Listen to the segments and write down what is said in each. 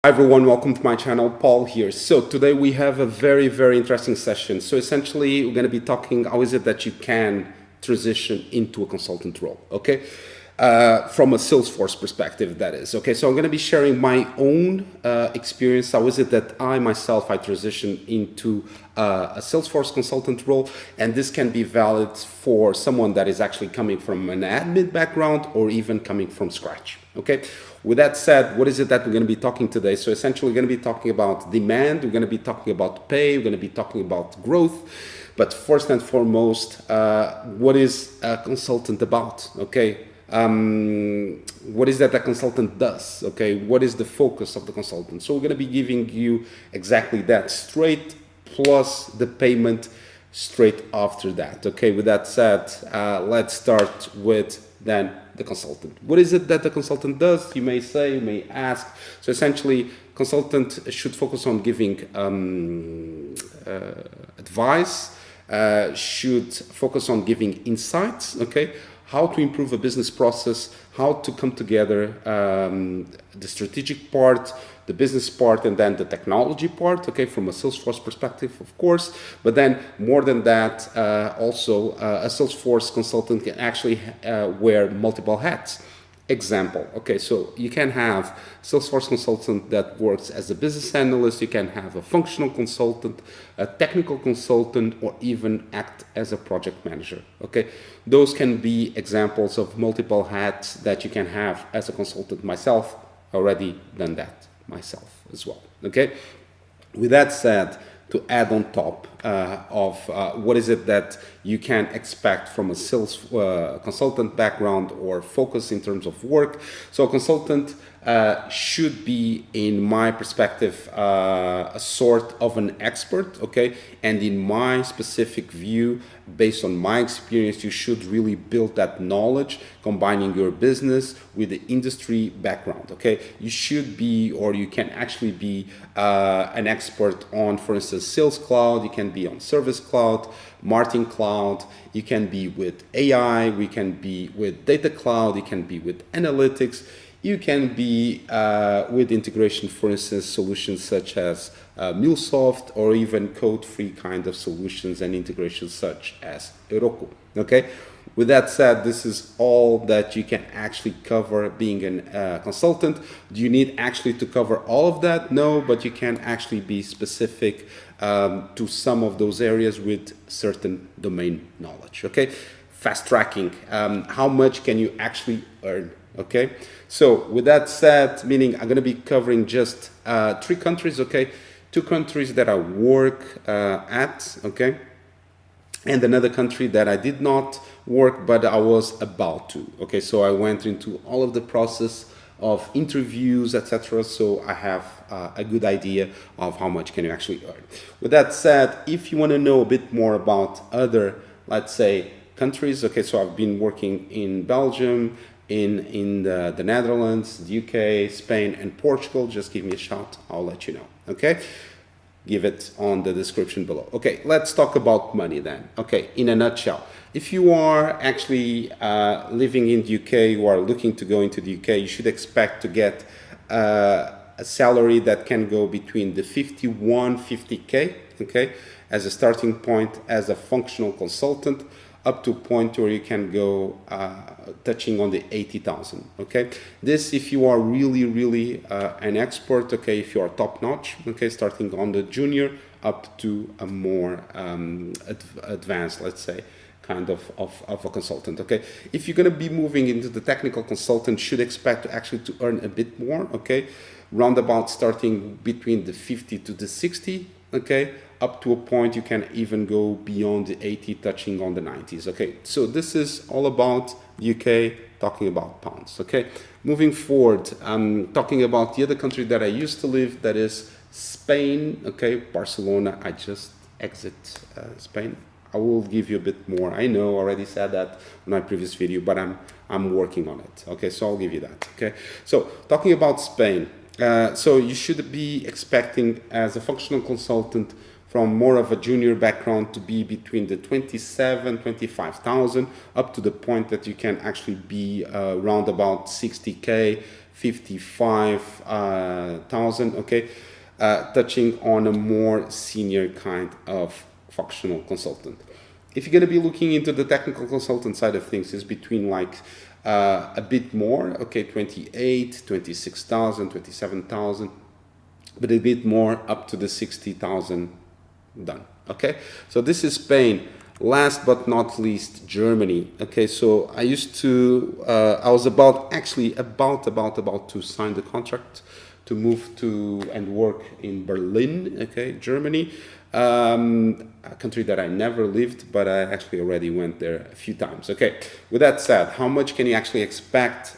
Hi everyone, welcome to my channel. Paul here. So today we have a very interesting session. So essentially we're going to be talking how is it that you can transition into a consultant role, okay? From a Salesforce perspective, that is. Okay, so I'm going to be sharing my own experience. How is it that I transitioned into a Salesforce consultant role, and this can be valid for someone that is actually coming from an admin background or even coming from scratch, okay? With that said, what is it that we're going to be talking today? So essentially we're going to be talking about demand, we're going to be talking about pay, we're going to be talking about growth. But first and foremost, what is a consultant about? Okay, what is that a consultant does? Okay, what is the focus of the consultant? So we're going to be giving you exactly that straight plus the payment straight after that. Okay, with that said, let's start with then the consultant. What is it that the consultant does? You may say, you may ask. So essentially, consultant should focus on giving advice, should focus on giving insights, okay? How to improve a business process, how to come together, the strategic part, the business part, and then the technology part, okay, from a Salesforce perspective, of course. But then more than that, also a Salesforce consultant can actually wear multiple hats. Example, okay, so you can have Salesforce consultant that works as a business analyst, you can have a functional consultant, a technical consultant, or even act as a project manager, okay? Those can be examples of multiple hats that you can have as a consultant. Myself, already done that myself as well, okay? With that said, to add on top of what is it that you can expect from a sales consultant background or focus in terms of work. So a consultant should be, in my perspective, a sort of an expert, okay? And in my specific view, based on my experience, you should really build that knowledge, combining your business with the industry background, okay? You should be, or you can actually be an expert on, for instance, Sales Cloud, you can be on Service Cloud, Marketing Cloud, you can be with AI, we can be with Data Cloud, you can be with Analytics, you can be with integration, for instance, solutions such as MuleSoft, or even code-free kind of solutions and integrations such as Heroku, okay? With that said, this is all that you can actually cover being a consultant. Do you need actually to cover all of that? No, but you can actually be specific to some of those areas with certain domain knowledge, okay? Fast tracking, how much can you actually earn, okay? So with that said, meaning I'm gonna be covering just 3 countries, okay? 2 countries that I work at, okay? And another country that I did not work, but I was about to, okay? So I went into all of the process of interviews, etc. So I have a good idea of how much can you actually earn. With that said, if you want to know a bit more about other, let's say, countries, okay, so I've been working in Belgium, in the Netherlands, the UK, Spain, and Portugal. Just give me a shout, I'll let you know, okay? Give it on the description below. Okay, let's talk about money then. Okay, in a nutshell, if you are actually living in the UK, you are looking to go into the UK, you should expect to get a salary that can go between the 50K, okay, as a starting point as a functional consultant, up to a point where you can go touching on the 80,000, okay? This if you are really an expert, okay, if you are top notch, okay, starting on the junior up to a more advanced, let's say, kind of a consultant, okay? If you're gonna be moving into the technical consultant, should expect to actually to earn a bit more, okay? Roundabout starting between the 50 to the 60, okay? Up to a point you can even go beyond the 80, touching on the 90s, okay? So this is all about the UK, talking about pounds, okay? Moving forward, I'm talking about the other country that I used to live, that is Spain, okay? Barcelona. I just exit Spain. I will give you a bit more. I know I already said that in my previous video, but I'm working on it, okay? So I'll give you that, okay? So talking about Spain, so you should be expecting as a functional consultant from more of a junior background to be between the 25,000 up to the point that you can actually be around about 60K, 55,000, okay, touching on a more senior kind of functional consultant. If you're going to be looking into the technical consultant side of things, it's between like a bit more, okay, 28, 26,000, 27,000, but a bit more up to the 60,000 done. Okay, so this is Spain. Last but not least, Germany. Okay, so I used to, I was about to sign the contract to move to and work in Berlin, okay, Germany, a country that I never lived, but I actually already went there a few times. Okay, with that said, how much can you actually expect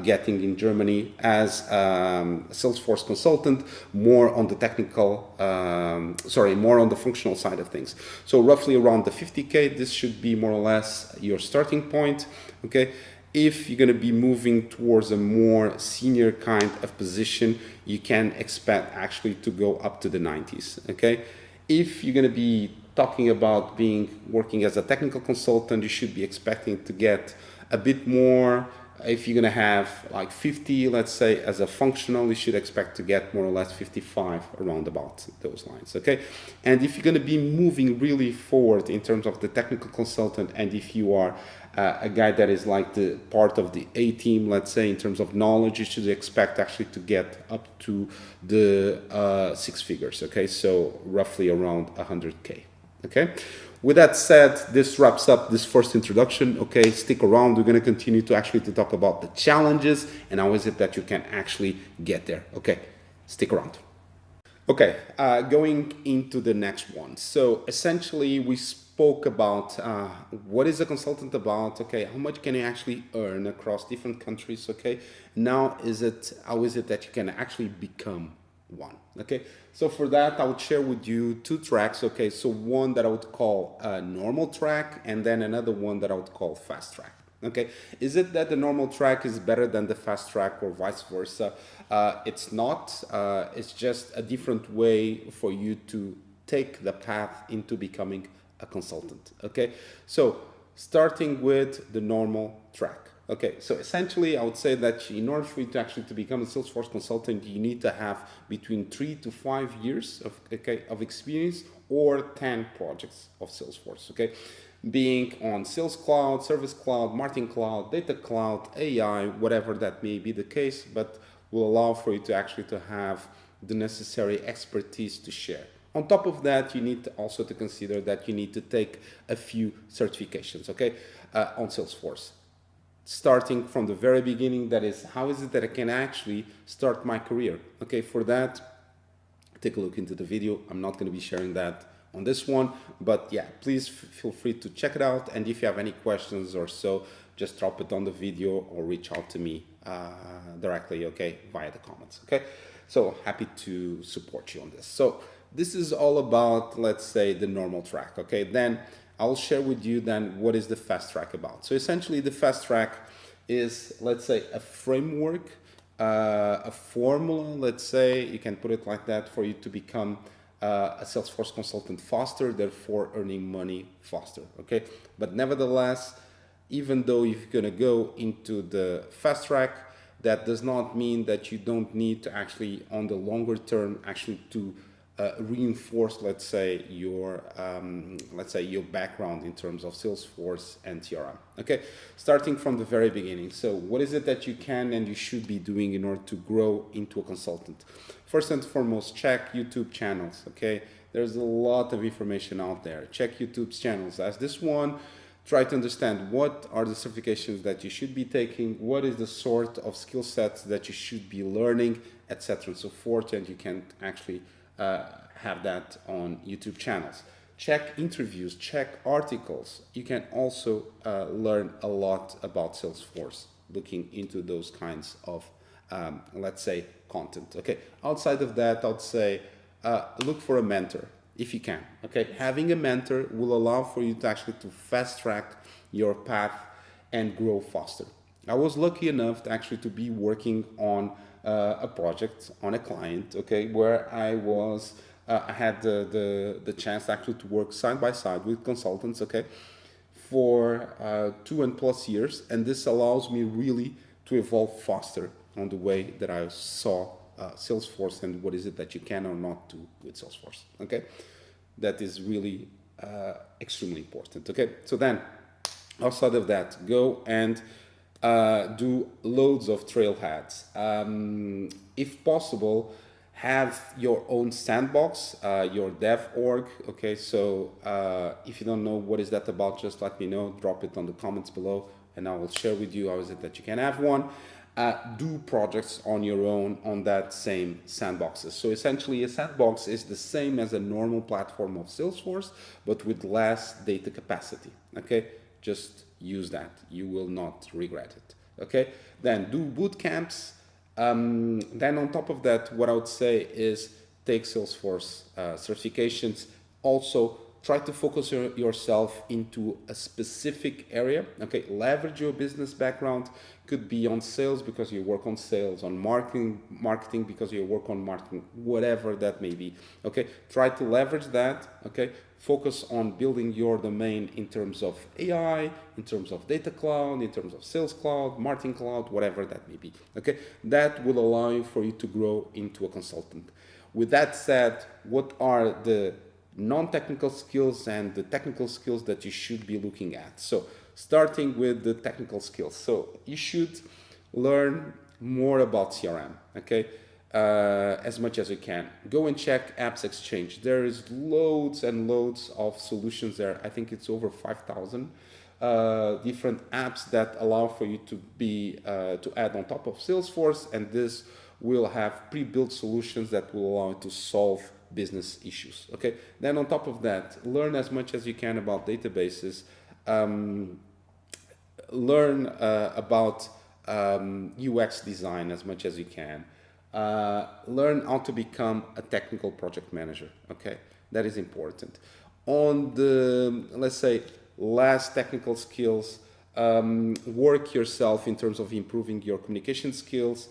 getting in Germany as Salesforce consultant, more on the technical, more on the functional side of things. So roughly around the 50K, this should be more or less your starting point, okay? If you're going to be moving towards a more senior kind of position, you can expect actually to go up to the 90s, okay? If you're going to be talking about working as a technical consultant, you should be expecting to get a bit more. If you're going to have like 50, let's say, as a functional, you should expect to get more or less 55 around about those lines, okay? And if you're going to be moving really forward in terms of the technical consultant, and if you are a guy that is like the part of the A team, let's say, in terms of knowledge, you should expect actually to get up to the 6 figures, okay? So roughly around 100K, okay? With that said, this wraps up this first introduction, okay? Stick around, we're gonna continue to talk about the challenges and how is it that you can actually get there, okay? Stick around. Okay, going into the next one. So essentially we spoke about what is a consultant about, okay? How much can you actually earn across different countries, okay? Now how is it that you can actually become one, okay? So for that, I would share with you 2 tracks, okay? So one that I would call a normal track, and then another one that I would call fast track, okay? Is it that the normal track is better than the fast track or vice versa? It's not, it's just a different way for you to take the path into becoming a consultant, okay? So starting with the normal track. Okay, so essentially I would say that in order for you to actually become a Salesforce consultant, you need to have between 3 to 5 years of experience or 10 projects of Salesforce, okay? Being on Sales Cloud, Service Cloud, Marketing Cloud, Data Cloud, AI, whatever that may be the case, but will allow for you to actually to have the necessary expertise to share. On top of that, you need also to consider that you need to take a few certifications, okay, on Salesforce. Starting from the very beginning, that is, how is it that I can actually start my career? Okay, for that, take a look into the video. I'm not going to be sharing that on this one, but yeah, please feel free to check it out. And if you have any questions or so, just drop it on the video or reach out to me directly, okay, via the comments, okay? So happy to support you on this. So this is all about, let's say, the normal track, okay? Then I'll share with you then what is the fast track about. So essentially the fast track is, let's say, a framework, a formula, let's say, you can put it like that, for you to become a Salesforce consultant faster, therefore earning money faster, okay? But nevertheless, even though you're gonna go into the fast track, that does not mean that you don't need to actually, on the longer term, actually to reinforce, let's say, your background in terms of Salesforce and CRM. Okay, starting from the very beginning. So what is it that you can and you should be doing in order to grow into a consultant? First and foremost, check YouTube channels. Okay, there's a lot of information out there. Check YouTube's channels. As this one, try to understand what are the certifications that you should be taking, what is the sort of skill sets that you should be learning, etc. and so forth, and you can actually have that on YouTube channels. Check interviews, check articles. You can also learn a lot about Salesforce looking into those kinds of, let's say, content. Okay. Outside of that, I would say look for a mentor if you can. Okay. Having a mentor will allow for you to actually to fast track your path and grow faster. I was lucky enough to actually to be working on a project on a client, okay, where I had the chance actually to work side by side with consultants, okay, for 2+ years, and this allows me really to evolve faster. on the way that I saw Salesforce and what is it that you can or not do with Salesforce. Okay, that is really extremely important. Okay, so then outside of that, go and do loads of trailheads. If possible, have your own sandbox, your dev org. Okay, so if you don't know what is that about, just let me know. Drop it on the comments below, and I will share with you how is it that you can have one. Do projects on your own on that same sandboxes. So essentially, a sandbox is the same as a normal platform of Salesforce, but with less data capacity. Okay, just use that. You will not regret it. Okay, then do boot camps. Then on top of that, what I would say is take Salesforce certifications. Also, try to focus yourself into a specific area. Okay, leverage your business background. Could be on sales because you work on sales, on marketing because you work on marketing, whatever that may be. Okay, try to leverage that. Okay, focus on building your domain in terms of AI, in terms of data cloud, in terms of sales cloud, marketing cloud, whatever that may be. Okay, that will allow you for you to grow into a consultant. With that said, what are the non-technical skills and the technical skills that you should be looking at? So starting with the technical skills. So you should learn more about CRM, okay? As much as you can. Go and check Apps Exchange. There is loads and loads of solutions there. I think it's over 5,000 different apps that allow for you to be to add on top of Salesforce, and this will have pre-built solutions that will allow you to solve business issues. Okay. Then on top of that, learn as much as you can about databases. Learn about UX design as much as you can. Learn how to become a technical project manager. Okay, that is important. On the, let's say, last technical skills, work yourself in terms of improving your communication skills,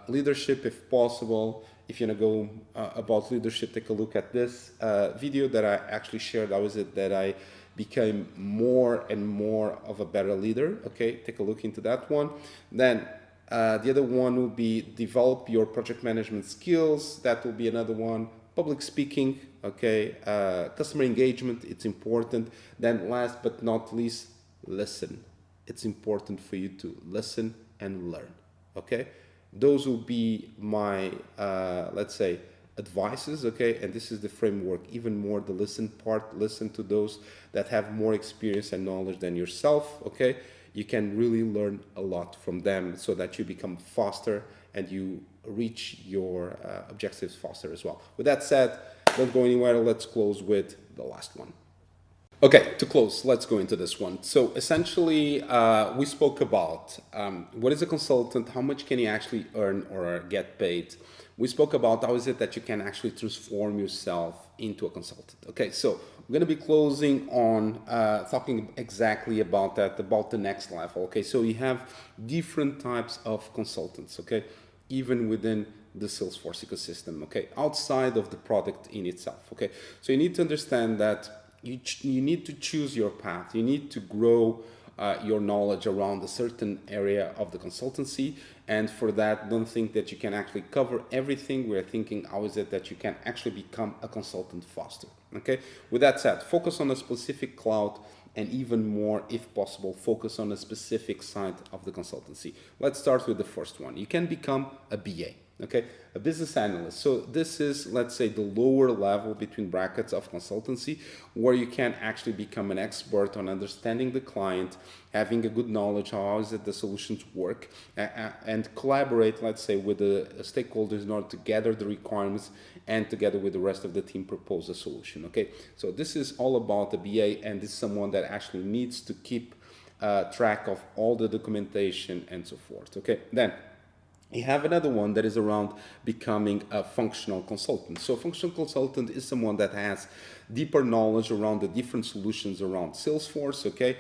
leadership if possible. If you want to go about leadership, take a look at this video that I actually shared. How is it that I became more and more of a better leader? Okay, take a look into that one. Then the other one will be develop your project management skills. That will be another one. Public speaking, okay, customer engagement, it's important. Then last but not least, listen. It's important for you to listen and learn, okay? Those will be my, let's say, advices, okay? And this is the framework, even more the listen part. Listen to those that have more experience and knowledge than yourself, okay? You can really learn a lot from them so that you become faster and you reach your objectives faster as well. With that said, don't go anywhere. Let's close with the last one. Okay, to close, let's go into this one. So essentially, we spoke about what is a consultant, how much can you actually earn or get paid. We spoke about how is it that you can actually transform yourself into a consultant. Okay, so I'm going to be closing on talking exactly about that, about the next level. Okay, so you have different types of consultants, okay, even within the Salesforce ecosystem, okay, outside of the product in itself, okay. So you need to understand that you need to choose your path. You need to grow your knowledge around a certain area of the consultancy, and for that, don't think that you can actually cover everything. We're thinking, how is it that you can actually become a consultant faster? Okay. With that said, focus on a specific cloud, and even more, if possible, focus on a specific side of the consultancy. Let's start with the first one. You can become a BA. Okay, a business analyst. So this is, let's say, the lower level between brackets of consultancy, where you can actually become an expert on understanding the client, having a good knowledge how is it the solutions work, and collaborate, let's say, with the stakeholders in order to gather the requirements and together with the rest of the team propose a solution. Okay, so this is all about the BA, and this is someone that actually needs to keep track of all the documentation and so forth. Okay, then you have another one that is around becoming a functional consultant. So a functional consultant is someone that has deeper knowledge around the different solutions around Salesforce, okay?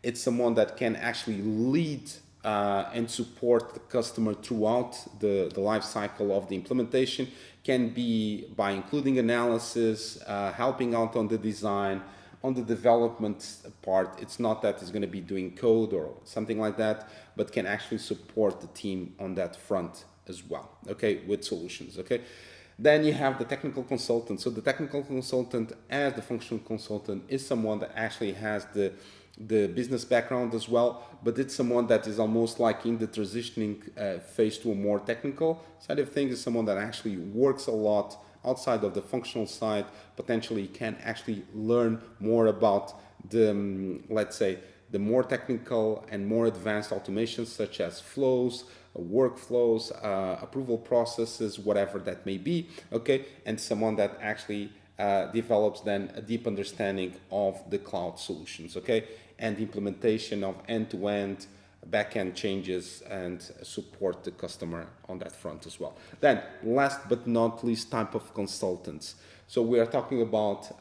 It's someone that can actually lead and support the customer throughout the life cycle of the implementation. Can be by including analysis, helping out on the design, On the development part, it's not that it's going to be doing code or something like that, but can actually support the team on that front as well, okay, with solutions, okay. Then you have the technical consultant. So the technical consultant, as the functional consultant, is someone that actually has the business background as well, but it's someone that is almost like in the transitioning phase to a more technical side of things. Is someone that actually works a lot outside of the functional side, potentially can actually learn more about the, let's say, the more technical and more advanced automations such as flows, workflows, approval processes, whatever that may be, okay? And someone that actually develops then a deep understanding of the cloud solutions, okay? And the implementation of end-to-end back-end changes and support the customer on that front as well. Then last but not least, type of consultants. So we are talking about,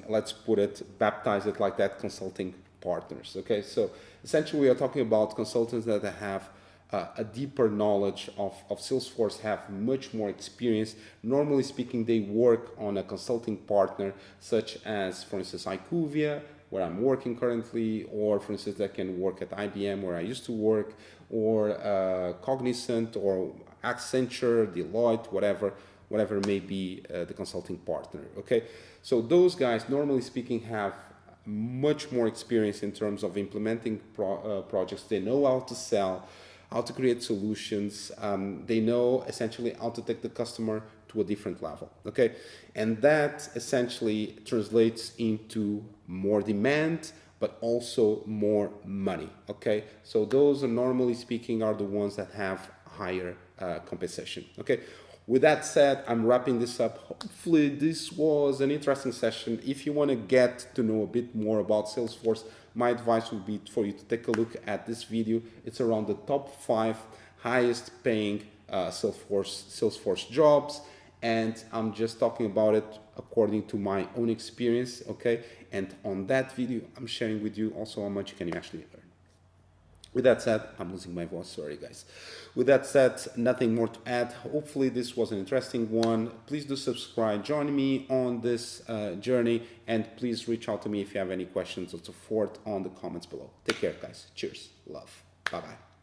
let's put it, baptize it like that, consulting partners. Okay, so essentially we are talking about consultants that have a deeper knowledge of Salesforce, have much more experience. Normally speaking, they work on a consulting partner such as, for instance, IQVIA, where I'm working currently, or for instance, I can work at IBM where I used to work, or Cognizant or Accenture, Deloitte, whatever may be the consulting partner. Okay, so those guys, normally speaking, have much more experience in terms of implementing projects. They know how to sell, how to create solutions. They know essentially how to take the customer to a different level. Okay, and that essentially translates into more demand, but also more money. Okay, so those are, normally speaking, are the ones that have higher compensation. Okay. With that said, I'm wrapping this up. Hopefully this was an interesting session. If you want to get to know a bit more about Salesforce, my advice would be for you to take a look at this video. It's around the top 5 highest paying Salesforce jobs. And I'm just talking about it according to my own experience, okay? And on that video, I'm sharing with you also how much you can actually earn. With that said, I'm losing my voice, sorry guys. With that said, nothing more to add. Hopefully this was an interesting one. Please do subscribe, join me on this journey, and please reach out to me if you have any questions or support on the comments below. Take care guys, cheers, love, bye-bye.